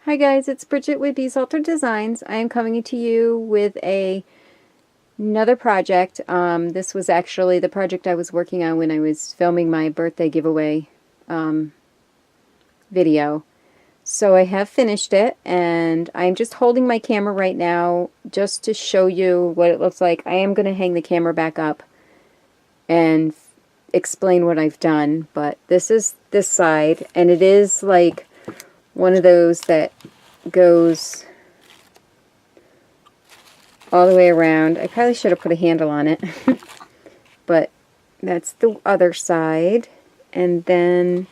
Hi guys, it's Bridget with Bees Altered Designs. I am coming to you with another project. This was actually the project I was working on when I was filming my birthday giveaway video. So I have finished it, and I'm just holding my camera right now just to show you what it looks like. I am going to hang the camera back up and explain what I've done, but this is this side, and it is like one of those that goes all the way around. I probably should have put a handle on it. But that's the other side. And then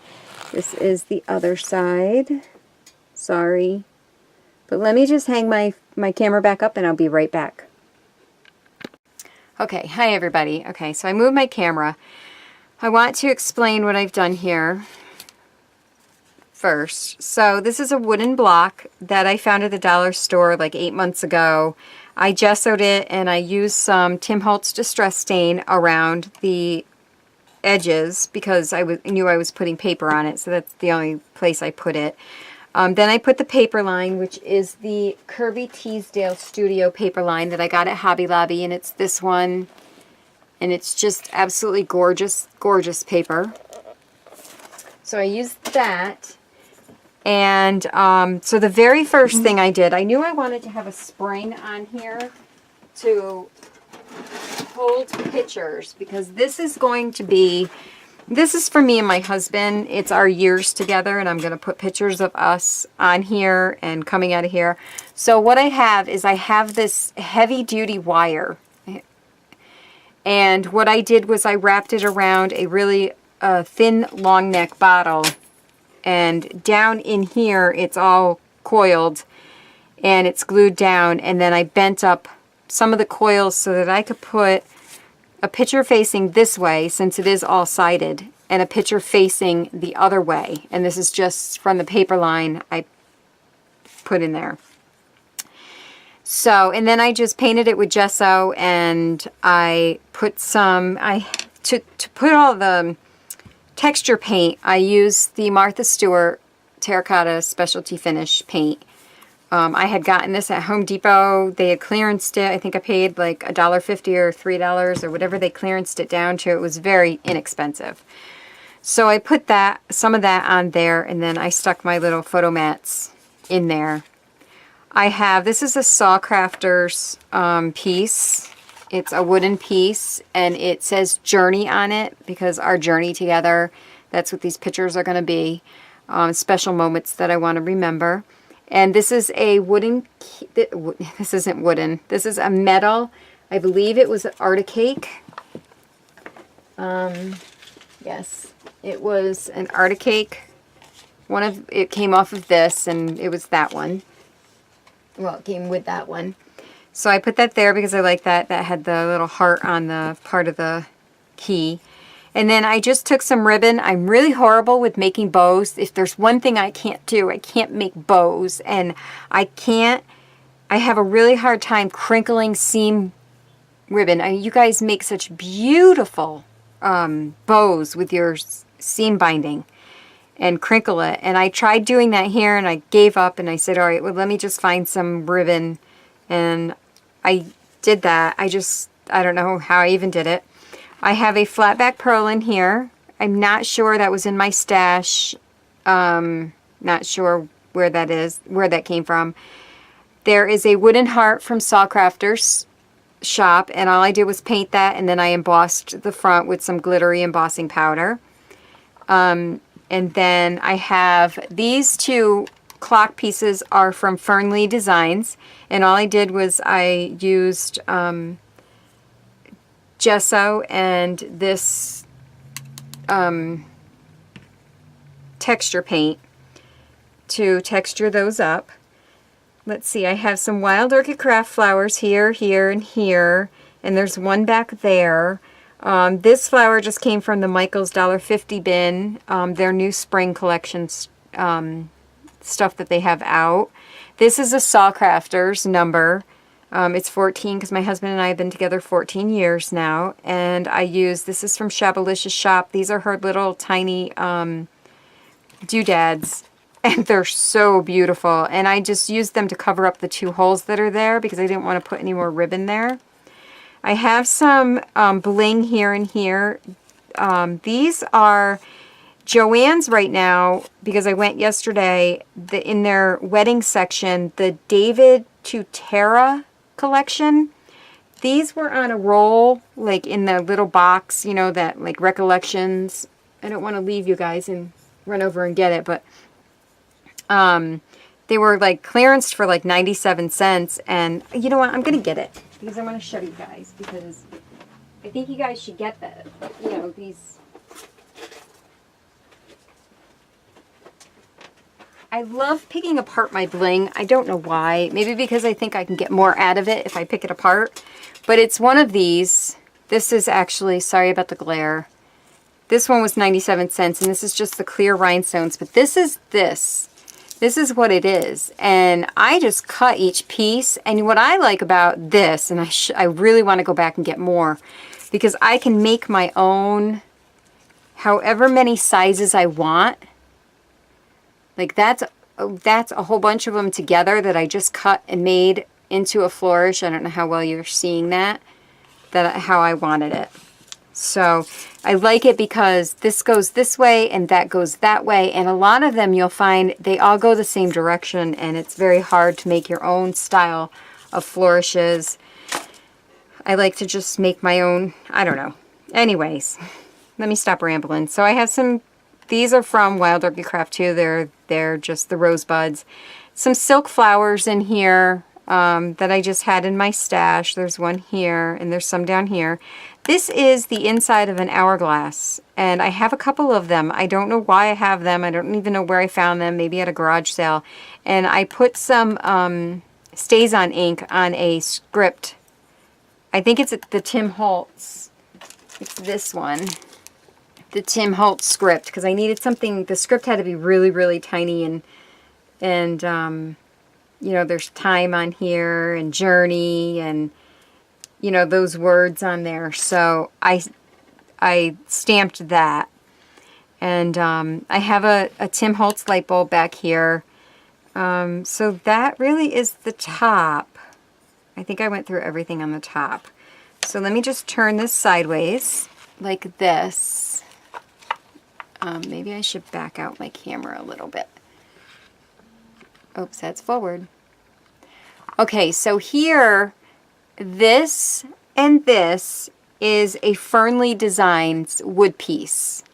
this is the other side. Sorry. But let me just hang my camera back up and I'll be right back. Okay, hi everybody. Okay, so I moved my camera. I want to explain what I've done here first. So this is a wooden block that I found at the dollar store like 8 months ago. I gessoed it and I used some Tim Holtz Distress Stain around the edges because I knew I was putting paper on it, so that's the only place I put it. Then I put the paper line, which is the Kirby Teasdale Studio paper line that I got at Hobby Lobby, and it's this one, and it's just absolutely gorgeous, gorgeous paper. So I used that. And so the very first thing I did, I knew I wanted to have a spring on here to hold pictures, because this is going to be, this is for me and my husband. It's our years together, and I'm going to put pictures of us on here and coming out of here. So what I have is I have this heavy duty wire. And what I did was I wrapped it around a really thin long neck bottle. And down in here, it's all coiled and it's glued down. And then I bent up some of the coils so that I could put a picture facing this way, since it is all sided, and a picture facing the other way. And this is just from the paper line I put in there. So, and then I just painted it with gesso, and I put some, to put all the texture paint, I used the Martha Stewart Terracotta Specialty Finish paint. I had gotten this at Home Depot. They had clearanced it. I think I paid like $1.50 or $3 or whatever they clearanced it down to. It was very inexpensive. So I put that, some of that on there, and then I stuck my little photo mats in there. I have, this is a Saw Crafters piece. It's a wooden piece, and it says Journey on it because our journey together, that's what these pictures are going to be. Special moments that I want to remember. And this is a wooden, this isn't wooden, this is a metal, I believe it was an Arctic cake. Yes, it was an Arctic cake. It came off of this, and it was that one. Well, it came with that one. So I put that there because I like that. That had the little heart on the part of the key. And then I just took some ribbon. I'm really horrible with making bows. If there's one thing I can't do, I can't make bows. And I have a really hard time crinkling seam ribbon. You guys make such beautiful bows with your seam binding and crinkle it. And I tried doing that here, and I gave up, and I said, all right, well, let me just find some ribbon. And I did that. I don't know how I even did it. I have a flat back pearl in here. I'm not sure, that was in my stash. Not sure where that is, where that came from. There is a wooden heart from Saw Crafters shop, and all I did was paint that, and then I embossed the front with some glittery embossing powder. And then I have these two clock pieces are from Fernley Designs, and all I did was I used gesso and this texture paint to texture those up. Let's see, I have some Wild Orchid Craft flowers here, here, and here, and there's one back there. This flower just came from the Michaels $1.50 bin, their new spring collection stuff that they have out. This is a Saw Crafters number. It's 14 because my husband and I have been together 14 years now. And I use, this is from Shabalicious Shop. These are her little tiny doodads. and they're so beautiful. And I just used them to cover up the 2 holes that are there because I didn't want to put any more ribbon there. I have some bling here and here. These are Joann's right now, because I went yesterday, in their wedding section, the David to Tara collection. These were on a roll, like in the little box, you know, that like recollections. I don't want to leave you guys and run over and get it, but they were like clearanced for like 97 cents. And you know what? I'm going to get it because I want to show you guys, because I think you guys should get that. You know, these. I love picking apart my bling. I don't know why. Maybe because I think I can get more out of it if I pick it apart. But it's one of these. This is actually, sorry about the glare. This one was 97 cents, and this is just the clear rhinestones. But this is this. This is what it is. And I just cut each piece. And what I like about this, and I really want to go back and get more, because I can make my own however many sizes I want. Like that's a whole bunch of them together that I just cut and made into a flourish. I don't know how well you're seeing that how I wanted it. So I like it because this goes this way and that goes that way. And a lot of them you'll find they all go the same direction, and it's very hard to make your own style of flourishes. I like to just make my own, I don't know. Anyways, let me stop rambling. So I have some. These are from Wild Orchid Craft too. They're just the rosebuds. Some silk flowers in here that I just had in my stash. There's one here and there's some down here. This is the inside of an hourglass, and I have a couple of them. I don't know why I have them. I don't even know where I found them. Maybe at a garage sale. And I put some StazOn ink on a script. I think it's the Tim Holtz. It's this one. The Tim Holtz script, because I needed something. The script had to be really, really tiny, and you know, there's time on here and journey and you know, those words on there. So I stamped that, and I have a Tim Holtz light bulb back here. So that really is the top. I think I went through everything on the top. So let me just turn this sideways like this. Maybe I should back out my camera a little bit. Oops, that's forward. Okay, so here, this and this is a Fernley Designs wood piece.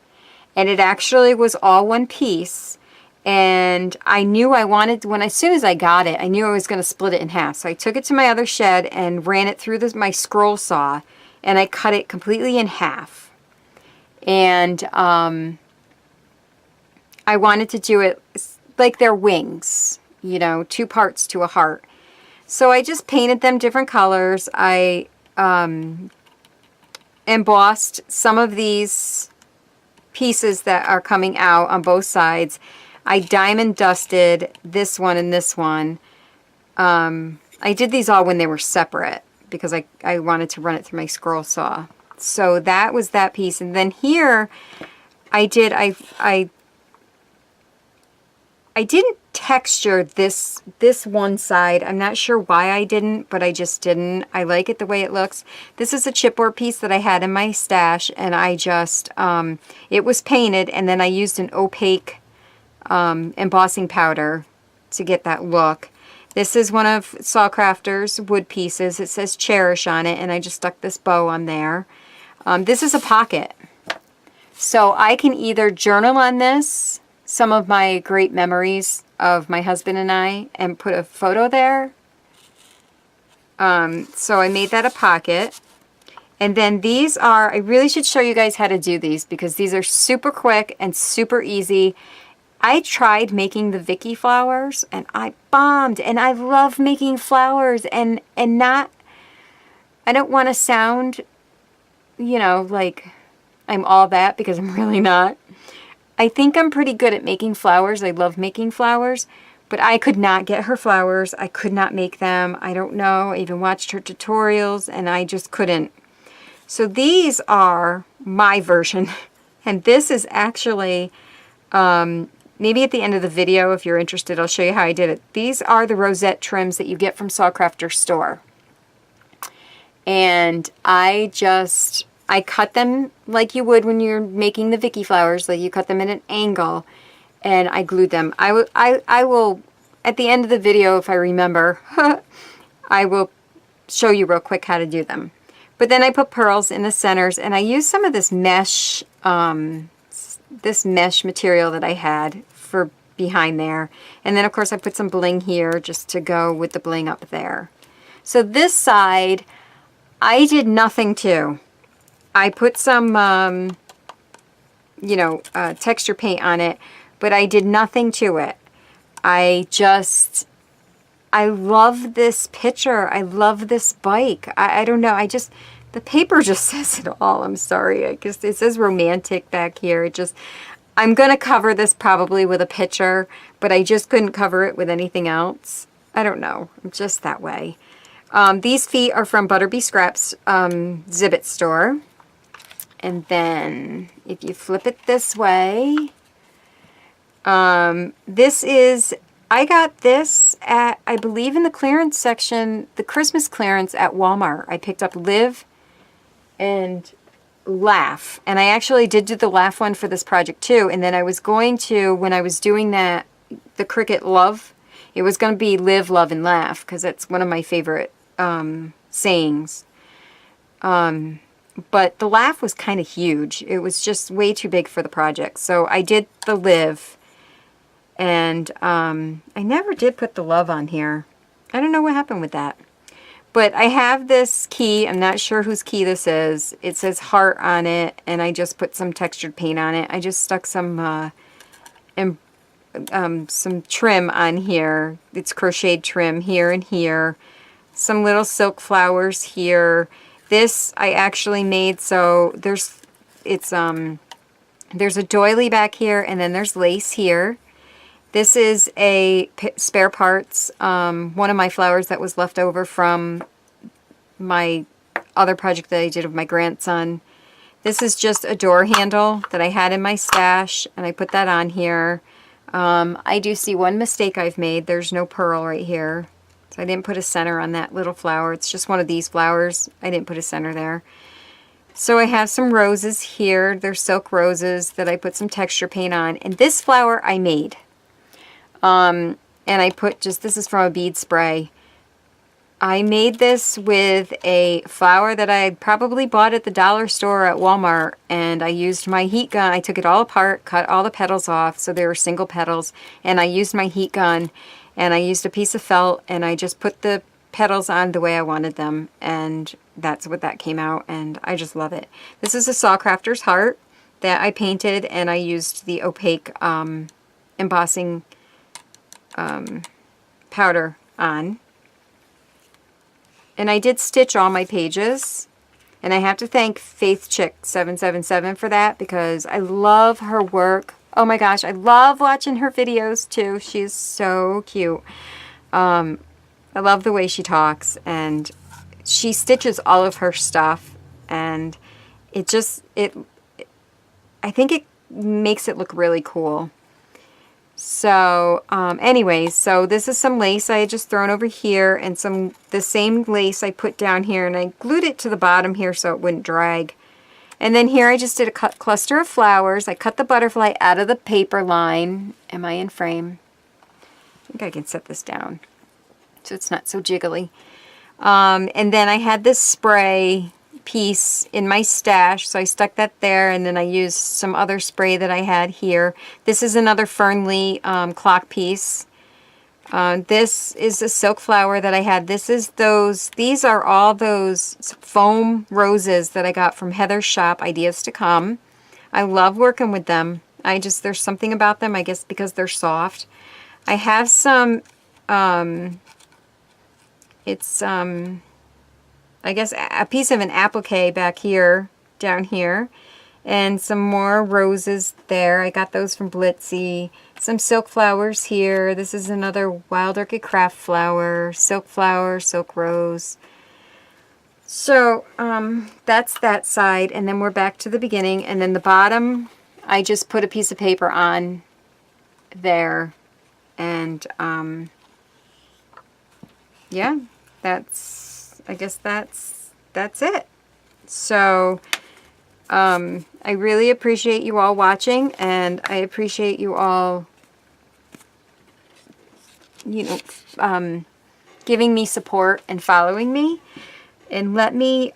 And it actually was all one piece. And I knew I wanted, as soon as I got it, I knew I was going to split it in half. So I took it to my other shed and ran it through my scroll saw. And I cut it completely in half. And I wanted to do it like their wings, you know, 2 parts to a heart. So I just painted them different colors. I embossed some of these pieces that are coming out on both sides. I diamond dusted this one and this one. I did these all when they were separate because I wanted to run it through my scroll saw. So that was that piece. And then here I didn't texture this one side. I'm not sure why I didn't, but I just didn't. I like it the way it looks. This is a chipboard piece that I had in my stash, and I just, it was painted, and then I used an opaque embossing powder to get that look. This is one of Sawcrafter's wood pieces. It says Cherish on it, and I just stuck this bow on there. This is a pocket. So I can either journal on this, some of my great memories of my husband and I, and put a photo there. So I made that a pocket. And then these are, I really should show you guys how to do these because these are super quick and super easy. I tried making the Vicky flowers and I bombed, and I love making flowers and not, I don't want to sound, you know, like I'm all that because I'm really not. I think I'm pretty good at making flowers. I love making flowers, but I could not get her flowers. I could not make them. I don't know. I even watched her tutorials and I just couldn't. So these are my version. And this is actually maybe at the end of the video, if you're interested, I'll show you how I did it. These are the rosette trims that you get from Sawcrafters store. And I cut them like you would when you're making the Vicky flowers, like you cut them at an angle, and I glued them. I will, at the end of the video, if I remember, I will show you real quick how to do them. But then I put pearls in the centers, and I used some of this mesh material that I had for behind there. And then of course I put some bling here just to go with the bling up there. So this side, I did nothing to. I put some, texture paint on it, but I did nothing to it. I love this picture. I love this bike. I don't know. The paper just says it all. I'm sorry. I guess it says romantic back here. I'm going to cover this probably with a picture, but I just couldn't cover it with anything else. I don't know. I'm just that way. These feet are from Butterbee Scraps Zibbet store. And then if you flip it this way, I got this at, I believe in the clearance section, the Christmas clearance at Walmart. I picked up Live and Laugh. And I actually did do the Laugh one for this project too. And then I was going to, when I was doing that, the Cricut Love, it was going to be Live, Love, and Laugh because that's one of my favorite sayings. But the Laugh was kind of huge. It was just way too big for the project. So I did the Live. And I never did put the Love on here. I don't know what happened with that. But I have this key. I'm not sure whose key this is. It says heart on it, and I just put some textured paint on it. I just stuck some trim on here. It's crocheted trim here and here. Some little silk flowers here. This I actually made, so there's a doily back here, and then there's lace here. This is a spare parts, one of my flowers that was left over from my other project that I did with my grandson. This is just a door handle that I had in my stash, and I put that on here. I do see one mistake I've made. There's no pearl right here. So I didn't put a center on that little flower. It's just one of these flowers. I didn't put a center there. So I have some roses here. They're silk roses that I put some texture paint on. And this flower I made. And I put this is from a bead spray. I made this with a flower that I probably bought at the dollar store at Walmart, and I used my heat gun. I took it all apart, cut all the petals off, so they were single petals, and I used my heat gun, and I used a piece of felt, and I just put the petals on the way I wanted them, and that's what that came out, and I just love it. This is a Sawcrafter's heart that I painted, and I used the opaque embossing powder on. And I did stitch all my pages, and I have to thank Faith Chick 777 for that because I love her work. Oh my gosh, I love watching her videos too. She's so cute. I love the way she talks, and she stitches all of her stuff, and I think it makes it look really cool. So, anyways, so this is some lace I had just thrown over here, and the same lace I put down here, and I glued it to the bottom here so it wouldn't drag. And then here I just did a cluster of flowers. I cut the butterfly out of the paper line. Am I in frame? I think I can set this down so it's not so jiggly. And then I had this spray piece in my stash, so I stuck that there, and then I used some other spray that I had here. This is another Fernley clock piece. This is a silk flower that I had. These are all those foam roses that I got from Heather's shop, Ideas to Come. I love working with them. There's something about them, I guess because they're soft. I have some, I guess a piece of an applique back here, down here, and some more roses there. I got those from Blitzy. Some silk flowers here. This is another Wild Orchid Craft flower, silk rose. So that's that side, and then we're back to the beginning, and then the bottom, I just put a piece of paper on there. And yeah, I guess that's it. So I really appreciate you all watching, and I appreciate you all, you know, giving me support and following me. And let me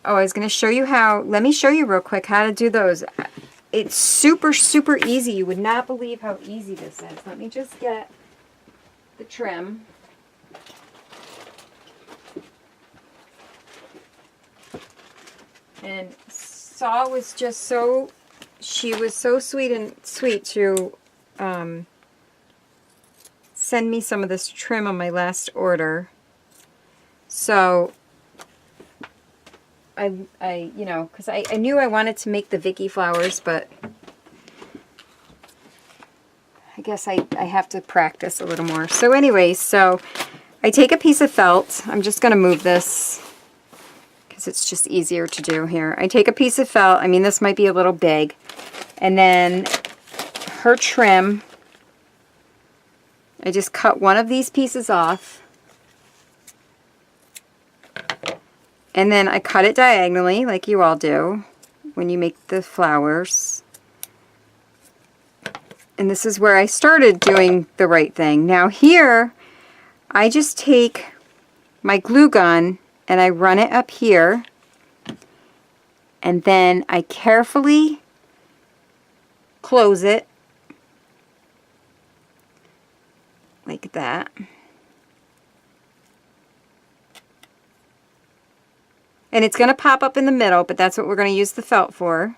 show you real quick how to do those. It's super, super easy. You would not believe how easy this is. Let me just get the trim. And Saw was just so, she was so sweet to send me some of this trim on my last order. So I you know, because I knew I wanted to make the Vicky flowers, but I guess I have to practice a little more. So anyway, so I take a piece of felt. I'm just going to move this because it's just easier to do here. I take a piece of felt. I mean, this might be a little big. And then her trim, I just cut one of these pieces off. And then I cut it diagonally, like you all do when you make the flowers. And this is where I started doing the right thing. Now here, I just take my glue gun and I run it up here. And then I carefully close it like that. And it's going to pop up in the middle, but that's what we're going to use the felt for.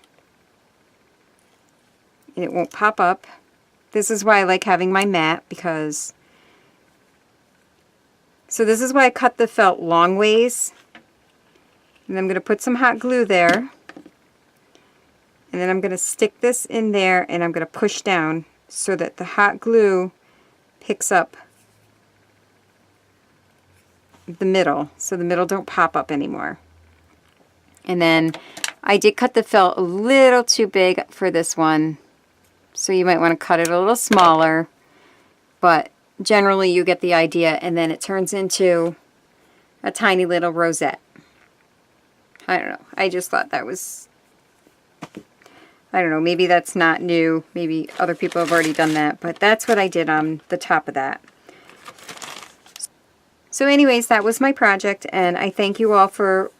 And it won't pop up. This is why I like having my mat, because... So this is why I cut the felt long ways. And I'm going to put some hot glue there. And then I'm going to stick this in there, and I'm going to push down so that the hot glue picks up the middle, so the middle don't pop up anymore. And then I did cut the felt a little too big for this one, so you might want to cut it a little smaller, but generally you get the idea. And then it turns into a tiny little rosette. I don't know, I just thought that was, I don't know, maybe that's not new, maybe other people have already done that, but that's what I did on the top of that. So anyways, that was my project, and I thank you all for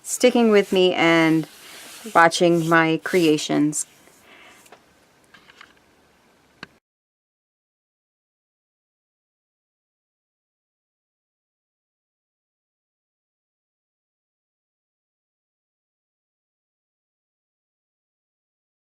sticking with me and watching my creations.